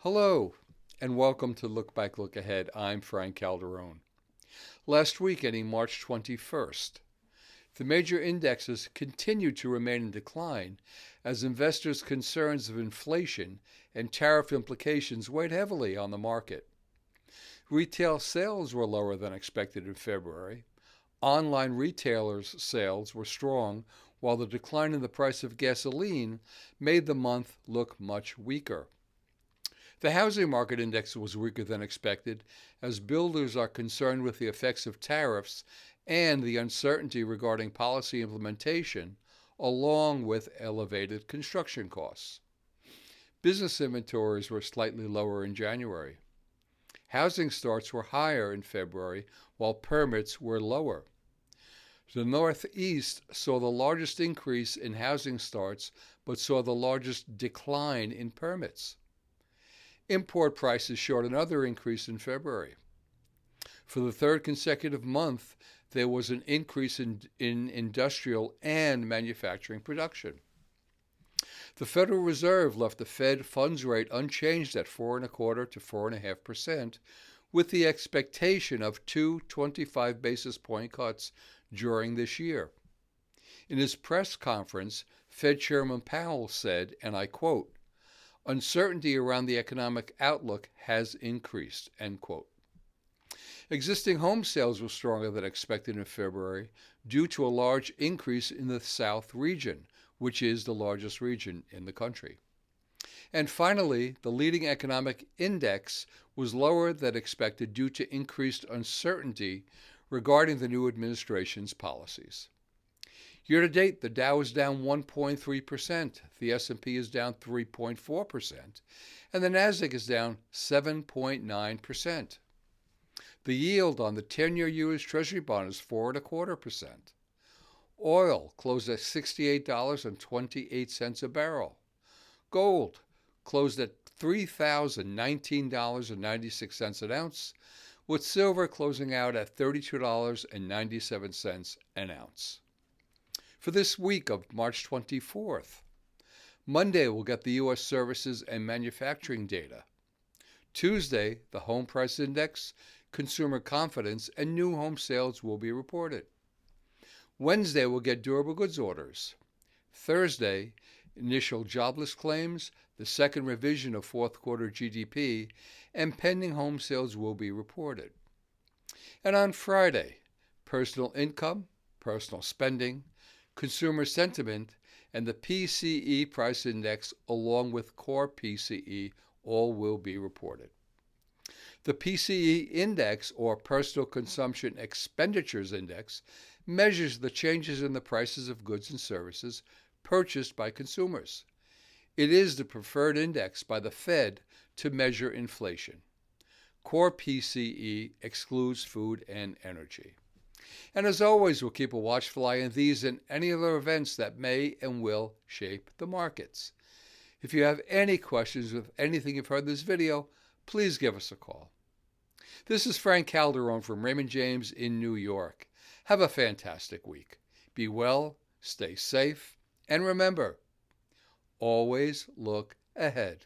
Hello, and welcome to Look Back, Look Ahead. I'm Frank Calderone. Last week, ending March 21st, the major indexes continued to remain in decline as investors' concerns of inflation and tariff implications weighed heavily on the market. Retail sales were lower than expected in February. Online retailers' sales were strong, while the decline in the price of gasoline made the month look much weaker. The housing market index was weaker than expected as builders are concerned with the effects of tariffs and the uncertainty regarding policy implementation, along with elevated construction costs. Business inventories were slightly lower in January. Housing starts were higher in February, while permits were lower. The Northeast saw the largest increase in housing starts, but saw the largest decline in permits. Import prices showed another increase in February. For the third consecutive month, there was an increase in industrial and manufacturing production. The Federal Reserve left the Fed funds rate unchanged at 4.25 to 4.5%, with the expectation of two 25 basis point cuts during this year. In his press conference, Fed Chairman Powell said, and I quote, "Uncertainty around the economic outlook has increased," end quote. Existing home sales were stronger than expected in February due to a large increase in the South region, which is the largest region in the country. And finally, the leading economic index was lower than expected due to increased uncertainty regarding the new administration's policies. Year to date, the Dow is down 1.3%, the S&P is down 3.4%, and the Nasdaq is down 7.9%. The yield on the 10-year U.S. Treasury bond is 4.25%. Oil closed at $68.28 a barrel. Gold closed at $3,019.96 an ounce, with silver closing out at $32.97 an ounce. For this week of March 24th, Monday we'll get the U.S. services and manufacturing data. Tuesday, the home price index, consumer confidence, and new home sales will be reported. Wednesday, we'll get durable goods orders. Thursday, initial jobless claims, the second revision of fourth quarter GDP, and pending home sales will be reported. And on Friday, personal income, personal spending, consumer sentiment, and the PCE price index, along with core PCE, all will be reported. The PCE index, or Personal Consumption Expenditures Index, measures the changes in the prices of goods and services purchased by consumers. It is the preferred index by the Fed to measure inflation. Core PCE excludes food and energy. And as always, we'll keep a watchful eye on these and any other events that may and will shape the markets. If you have any questions with anything you've heard in this video, please give us a call. This is Frank Calderone from Raymond James in New York. Have a fantastic week. Be well, stay safe, and remember, always look ahead.